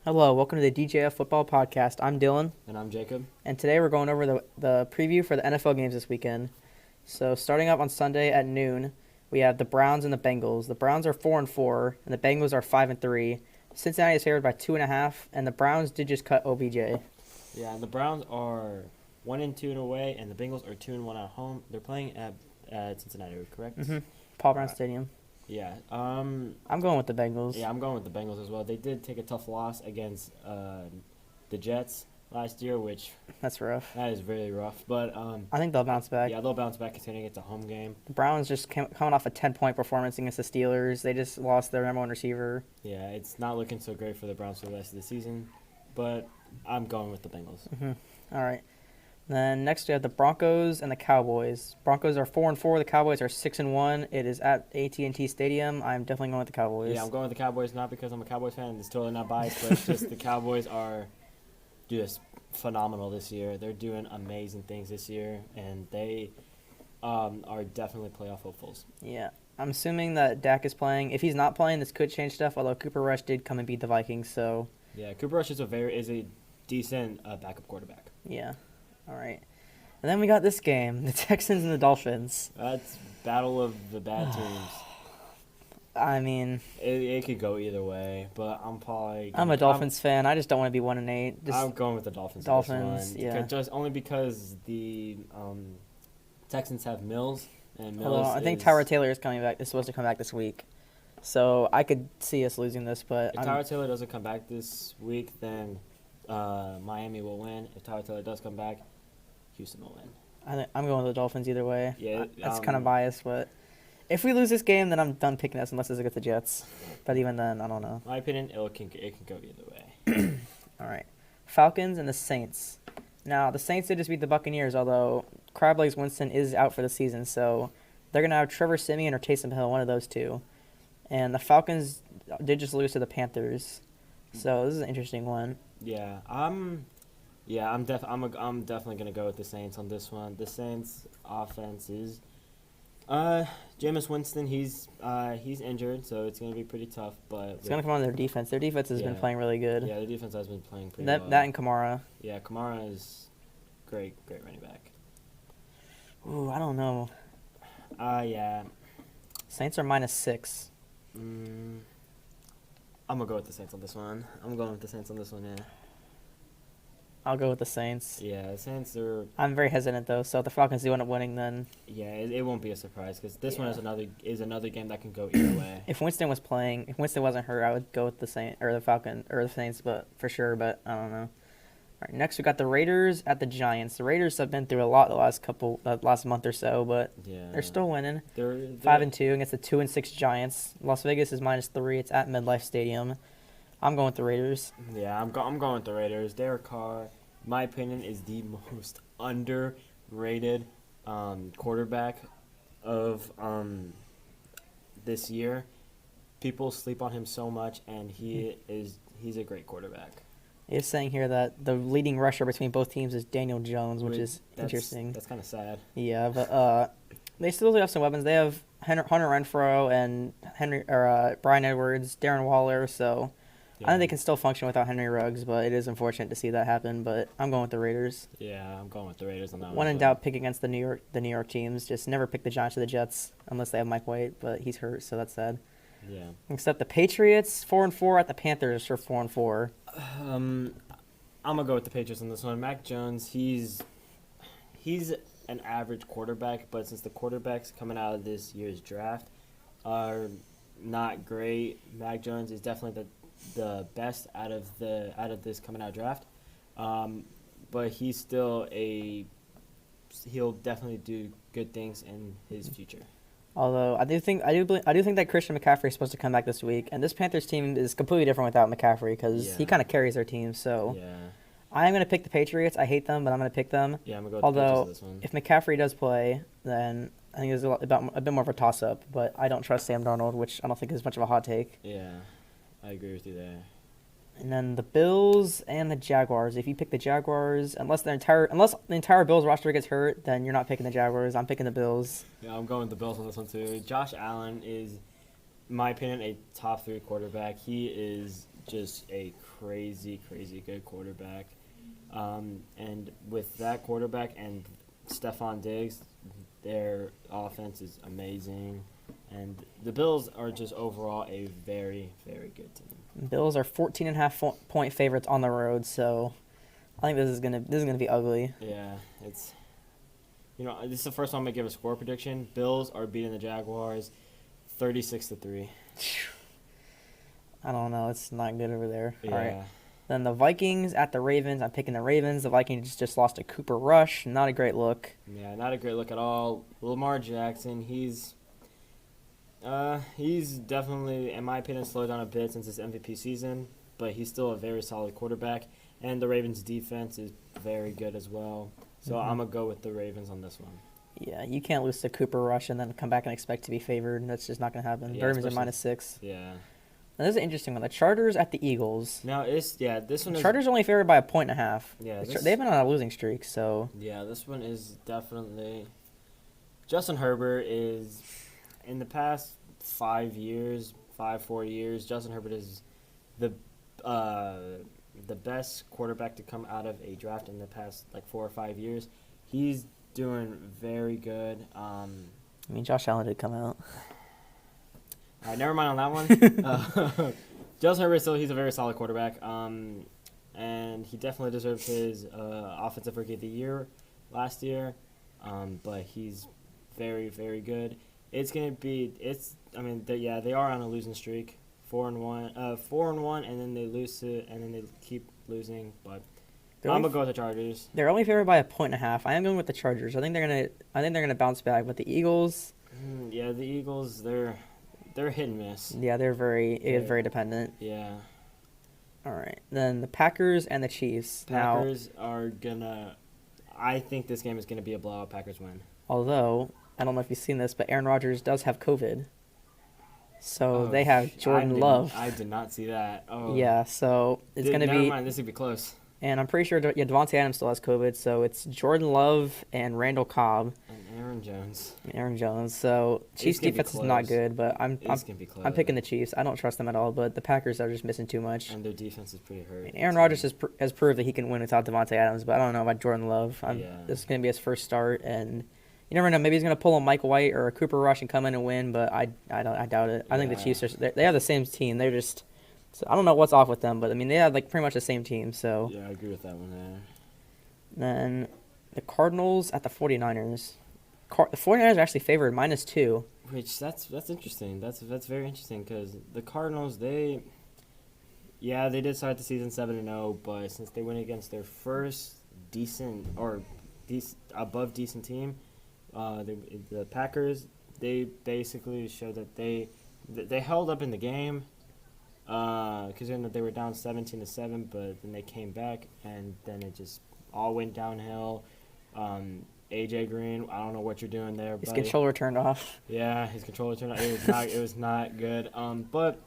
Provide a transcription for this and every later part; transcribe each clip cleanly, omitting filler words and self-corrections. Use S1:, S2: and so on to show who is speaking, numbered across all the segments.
S1: Hello, welcome to the DJF Football Podcast. I'm Dylan,
S2: And I'm Jacob.
S1: and today we're going over the preview for the NFL games this weekend. So starting up on Sunday at noon, we have the Browns and the Bengals. The Browns are 4-4, and the Bengals are 5-3. Cincinnati is favored by 2.5, and the Browns did just cut OBJ.
S2: Yeah, and the Browns are 1-2 away, and the Bengals are 2-1 at home. They're playing at Cincinnati, correct?
S1: Mm-hmm. Paul Brown Stadium.
S2: Yeah.
S1: I'm going with the Bengals.
S2: Yeah, I'm going with the Bengals as well. They did take a tough loss against the Jets last year, which
S1: That's rough.
S2: that is really rough. But
S1: I think they'll bounce back.
S2: yeah, they'll bounce back considering it's a home game.
S1: The Browns just coming off a 10-point performance against the Steelers. They just lost their number one receiver.
S2: Yeah, it's not looking so great for the Browns for the rest of the season, but I'm going with the Bengals.
S1: Mm-hmm. All right. Then next we have the Broncos and the Cowboys. Broncos are 4-4. The Cowboys are 6-1. It is at AT&T Stadium. I'm definitely going with the Cowboys.
S2: Yeah, I'm going with the Cowboys not because I'm a Cowboys fan. It's totally not biased, but it's just the Cowboys are just phenomenal this year. They're doing amazing things this year, and they are definitely playoff hopefuls.
S1: Yeah. I'm assuming that Dak is playing. If he's not playing, this could change stuff. Although Cooper Rush did come and beat the Vikings, so
S2: Yeah, Cooper Rush is a decent backup quarterback.
S1: yeah. All right. And then we got this game: the Texans and the Dolphins.
S2: That's battle of the bad teams.
S1: I mean,
S2: It could go either way, but
S1: I'm a Dolphins fan. I just don't want to be 1-8.
S2: I'm going with the Dolphins.
S1: Dolphins,
S2: this one.
S1: yeah.
S2: Just only because the Texans have Mills, and Mills.
S1: Although I think
S2: is,
S1: Tyrod Taylor is coming back. Is supposed to come back this week, so I could see us losing this. But
S2: If Tyrod Taylor doesn't come back this week, then Miami will win. If Tyrod Taylor does come back, Houston will win.
S1: I'm going with the Dolphins either way.
S2: Yeah,
S1: That's kind of biased, but if we lose this game, then I'm done picking us unless it's against the Jets. But even then, I don't know.
S2: My opinion, it can go either way.
S1: All right. Falcons and the Saints. Now, the Saints did just beat the Buccaneers, although Crablegs Winston is out for the season, so they're going to have Trevor Siemian or Taysom Hill, one of those two. And the Falcons did just lose to the Panthers, so this is an interesting one.
S2: Yeah, I'm definitely gonna go with the Saints on this one. The Saints offense is, Jameis Winston. He's injured, so it's gonna be pretty tough. But
S1: It's going to come on their defense. Their defense has been playing really good.
S2: Yeah, the defense has been playing pretty
S1: That
S2: well.
S1: and Kamara.
S2: Yeah, Kamara is great running back.
S1: Ooh, I don't know.
S2: Yeah.
S1: Saints are -6.
S2: I'm gonna go with the Saints on this one. Yeah.
S1: I'll go with the Saints.
S2: Yeah, the Saints are.
S1: I'm very hesitant, though, so if the Falcons do end up winning, then
S2: Yeah, it won't be a surprise because this one
S1: Yeah.
S2: is another game that can go either way.
S1: if Winston wasn't hurt, I would go with the Saints, but for sure. But I don't know. All right, next we got the Raiders at the Giants. The Raiders have been through a lot the last month or so, but
S2: Yeah,
S1: they're still winning.
S2: They're
S1: 5-2 against the 2-6 Giants. Las Vegas is -3. It's at MetLife Stadium. I'm going with the Raiders.
S2: Yeah, I'm going with the Raiders. Derek Carr, in my opinion, is the most underrated quarterback of this year. People sleep on him so much, and he's a great quarterback.
S1: It's saying here that the leading rusher between both teams is Daniel Jones, which is interesting.
S2: That's kind of sad.
S1: Yeah, but they still have some weapons. They have Hunter Renfrow and Brian Edwards, Darren Waller. So I think they can still function without Henry Ruggs. But it is unfortunate to see that happen. But I'm going with the Raiders.
S2: Yeah, I'm going with the Raiders on that one.
S1: When in doubt, pick against the New York teams. Just never pick the Giants or the Jets unless they have Mike White. But he's hurt, so that's sad.
S2: Yeah.
S1: Except the Patriots 4-4 at the Panthers for 4-4.
S2: I'm gonna go with the Patriots on this one. Mac Jones, he's an average quarterback, but since the quarterbacks coming out of this year's draft are not great, Mac Jones is definitely the best out of this coming out draft. But he's still he'll definitely do good things in his future.
S1: Although I do think that Christian McCaffrey is supposed to come back this week, and this Panthers team is completely different without McCaffrey because he kind of carries their team. So
S2: Yeah.
S1: I'm going to pick the Patriots. I hate them, but I'm going to pick them.
S2: Yeah, I'm gonna go with the Patriots on this one.
S1: If McCaffrey does play, then I think it's a bit more of a toss-up. But I don't trust Sam Darnold, which I don't think is much of a hot take.
S2: Yeah, I agree with you there.
S1: And then the Bills and the Jaguars. If you pick the Jaguars, unless the entire Bills roster gets hurt, then you're not picking the Jaguars. I'm picking the Bills.
S2: Yeah, I'm going with the Bills on this one too. Josh Allen is, in my opinion, a top 3 quarterback. He is just a crazy, crazy good quarterback. And with that quarterback and Stephon Diggs, their offense is amazing. And the Bills are just overall a very, very good team.
S1: Bills are 14.5 point favorites on the road, so I think this is gonna be ugly.
S2: Yeah, it's this is the first time I'm gonna give a score prediction. Bills are beating the Jaguars 36-3.
S1: I don't know. It's not good over there.
S2: Yeah.
S1: All right. Then the Vikings at the Ravens. I'm picking the Ravens. The Vikings just lost to Cooper Rush. Not a great look.
S2: Yeah, not a great look at all. Lamar Jackson, he's definitely, in my opinion, slowed down a bit since his MVP season, but he's still a very solid quarterback. And the Ravens' defense is very good as well. So I'm going to go with the Ravens on this one.
S1: Yeah, you can't lose to Cooper Rush and then come back and expect to be favored. That's just not going to happen.
S2: Yeah,
S1: The Ravens are
S2: especially-
S1: -6.
S2: Yeah.
S1: Now, this is an interesting one. The Chargers at the Eagles.
S2: Now, this one is...
S1: Chargers only favored by a 1.5.
S2: Yeah,
S1: They've been on a losing streak, so...
S2: Yeah, this one is definitely... Justin Herbert is, in the past 4 years, Justin Herbert is the best quarterback to come out of a draft in the past 4 or 5 years. He's doing very good.
S1: I mean, Josh Allen did come out.
S2: All right, never mind on that one. Justin Herbert, still, he's a very solid quarterback. And he definitely deserved his Offensive Rookie of the Year last year. But he's very, very good. It's going to be, they are on a losing streak. 4-1, and then they lose it, and then they keep losing. But I'm gonna go with the Chargers.
S1: They're only favored by a 1.5. I am going with the Chargers. I think they're gonna bounce back. But the Eagles,
S2: Yeah, the Eagles, they're hit and miss.
S1: yeah, they're very dependent.
S2: Yeah.
S1: All right, then the Packers and the Chiefs.
S2: Packers are gonna. I think this game is gonna be a blowout. Packers win.
S1: Although I don't know if you've seen this, but Aaron Rodgers does have COVID. So they have Jordan Love.
S2: I did not see that. Oh.
S1: Yeah, so it's going to be...
S2: Never mind, this would be close.
S1: And I'm pretty sure Devontae Adams still has COVID, so it's Jordan Love and Randall Cobb.
S2: And Aaron Jones.
S1: So Chiefs defense is not good, but I'm picking the Chiefs. I don't trust them at all, but the Packers are just missing too much.
S2: And their defense is pretty hurt.
S1: And Aaron Rodgers has proved that he can win without Devontae Adams, but I don't know about Jordan Love. This is going to be his first start, and... You never know. Maybe he's going to pull a Mike White or a Cooper Rush and come in and win, but I doubt it. I think the Chiefs they have the same team. They're just I don't know what's off with them, but I mean they have pretty much the same team. So
S2: yeah, I agree with that one there.
S1: Then the Cardinals at the 49ers. The 49ers are actually favored -2.
S2: Which that's interesting. That's very interesting because the Cardinals they did start the season 7-0, but since they went against their first above decent team. The Packers, they basically showed that they held up in the game because they were down 17-7, but then they came back and then it just all went downhill. AJ Green, I don't know what you're doing there,
S1: His
S2: buddy.
S1: controller turned off.
S2: Yeah, his controller turned off. It was not good. But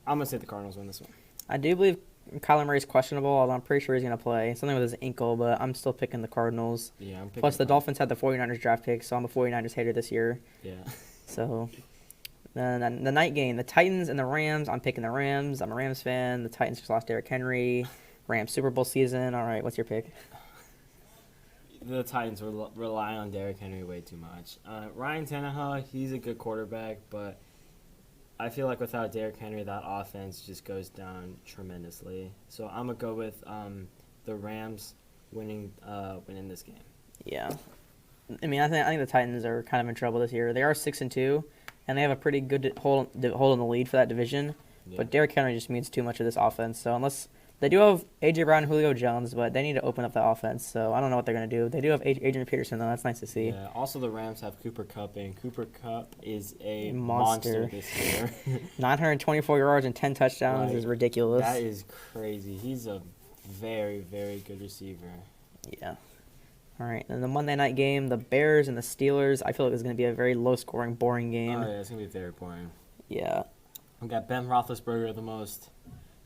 S2: I'm gonna say the Cardinals win this one.
S1: I do believe Kyler Murray's questionable, although I'm pretty sure he's going to play. Something with his ankle, but I'm still picking the Cardinals.
S2: Yeah, I'm picking
S1: Plus, the Dolphins had the 49ers draft pick, so I'm a 49ers hater this year.
S2: Yeah.
S1: So, then the night game, the Titans and the Rams. I'm picking the Rams. I'm a Rams fan. The Titans just lost Derrick Henry. Rams Super Bowl season. All right, what's your pick?
S2: The Titans rely on Derrick Henry way too much. Ryan Tannehill, he's a good quarterback, but I feel like without Derrick Henry, that offense just goes down tremendously. So I'm gonna go with the Rams winning this game.
S1: Yeah, I mean I think the Titans are kind of in trouble this year. They are 6-2, and they have a pretty good hold in the lead for that division. Yeah. But Derrick Henry just means too much of this offense. So unless they do have A.J. Brown and Julio Jones, but they need to open up the offense. So I don't know what they're going to do. They do have Adrian Peterson, though. That's nice to see.
S2: Yeah. Also, the Rams have Cooper Kupp, and Cooper Kupp is a monster this year.
S1: 924 yards and 10 touchdowns is ridiculous.
S2: That is crazy. He's a very, very good receiver.
S1: Yeah. All right. And the Monday night game, the Bears and the Steelers. I feel like it's going to be a very low-scoring, boring game.
S2: Oh, yeah. It's going to be very boring.
S1: Yeah.
S2: We got Ben Roethlisberger, the most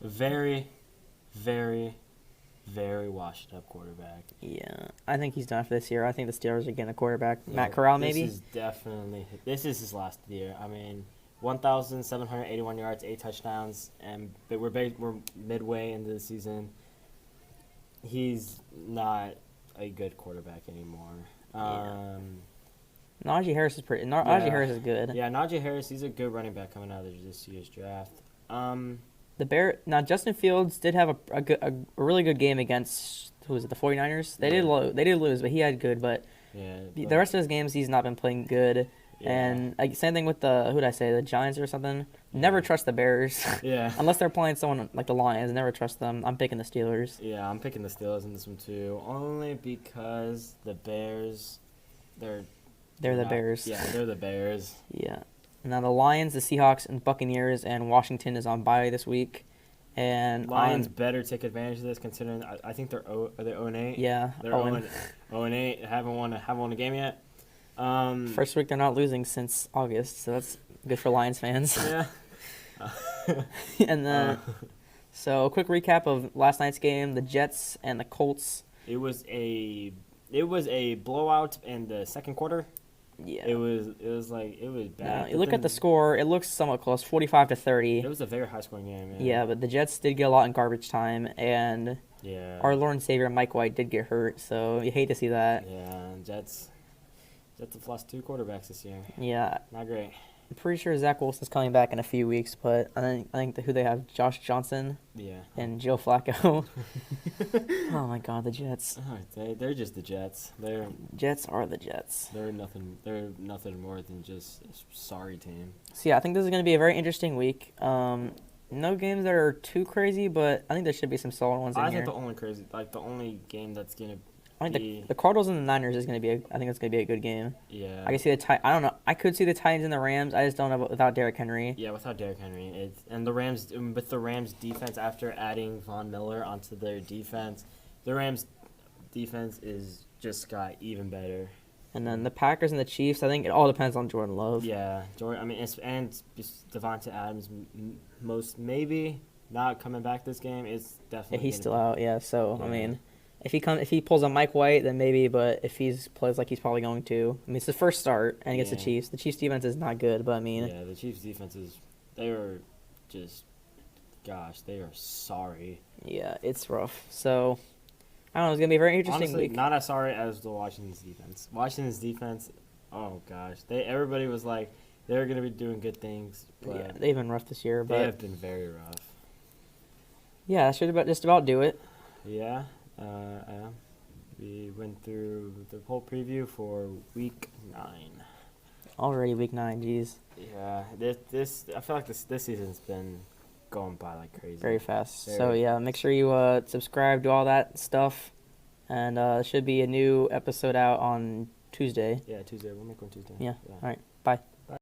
S2: very, very, very washed-up quarterback.
S1: Yeah, I think he's done for this year. I think the Steelers are getting a quarterback. Yeah, Matt Corral, maybe?
S2: This is his last year. I mean, 1,781 yards, 8 touchdowns, but we're midway into the season. He's not a good quarterback anymore.
S1: Najee Harris is Najee Harris is good.
S2: Yeah, Najee Harris, he's a good running back coming out of this year's draft.
S1: Justin Fields did have a really good game against, who was it, the 49ers? They did lose, but he had good. But the rest of his games, he's not been playing good.
S2: Yeah.
S1: And same thing with the Giants or something. Never trust the Bears.
S2: Yeah.
S1: Unless they're playing someone like the Lions, never trust them. I'm picking the Steelers.
S2: Yeah, I'm picking the Steelers in this one too, only because the Bears, they're
S1: the Bears.
S2: Yeah, they're the Bears.
S1: Yeah. Now the Lions, the Seahawks, and Buccaneers, and Washington is on bye this week. And
S2: Lions better take advantage of this, considering I think are they 0-8?
S1: Yeah,
S2: they're 0-8. Haven't won a game yet.
S1: First week they're not losing since August, so that's good for Lions fans.
S2: Yeah.
S1: And then, so a quick recap of last night's game: the Jets and the Colts.
S2: It was a blowout in the second quarter.
S1: Yeah.
S2: It was bad.
S1: You look at the score; it looks somewhat close, 45-30.
S2: It was a very high scoring game.
S1: Yeah, but the Jets did get a lot in garbage time, and our Lord and Savior Mike White did get hurt, so you hate to see that.
S2: Yeah, Jets have lost 2 quarterbacks this year.
S1: Yeah.
S2: Not great.
S1: I'm pretty sure Zach Wilson's coming back in a few weeks, but I think who they have, Josh Johnson.
S2: Yeah.
S1: And Joe Flacco. Oh my God, the Jets.
S2: They're just the Jets.
S1: Jets are the Jets.
S2: They're nothing more than just a sorry team.
S1: So yeah, I think this is going to be a very interesting week. No games that are too crazy, but I think there should be some solid ones in here.
S2: I think the only game that's gonna.
S1: I think the Cardinals and the Niners is going to be. I think it's going to be a good game.
S2: Yeah.
S1: I can see I don't know. I could see the Titans and the Rams. I just don't know without Derrick Henry.
S2: Yeah, without Derrick Henry, and the Rams with the Rams defense after adding Von Miller onto their defense, the Rams defense is just got even better.
S1: And then the Packers and the Chiefs. I think it all depends on Jordan Love.
S2: Yeah, Jordan. I mean, and Devontae Adams, most maybe not coming back this game. It's definitely.
S1: Yeah, he's still out. Yeah, so yeah. I mean. If he pulls a Mike White, then maybe. But if he plays like he's probably going to, I mean, it's the first start and against the Chiefs. The Chiefs defense is not good, but I mean.
S2: Yeah, the Chiefs defense they are just, gosh, they are sorry.
S1: Yeah, it's rough. So, I don't know. It's gonna be a very interesting
S2: Honestly,
S1: week.
S2: Not as sorry as the Washington's defense. Washington's defense, oh gosh, everybody was like they're gonna be doing good things. But
S1: yeah, they've been rough this year. But
S2: they have been very rough.
S1: Yeah, that should just about do it.
S2: Yeah. We went through the whole preview for Week 9.
S1: Already Week 9, jeez.
S2: Yeah, I feel like this season's been going by like crazy.
S1: Very fast. So yeah, make sure you subscribe, do all that stuff, and there should be a new episode out on Tuesday.
S2: Yeah, Tuesday. We'll make one Tuesday.
S1: Yeah. All right. Bye.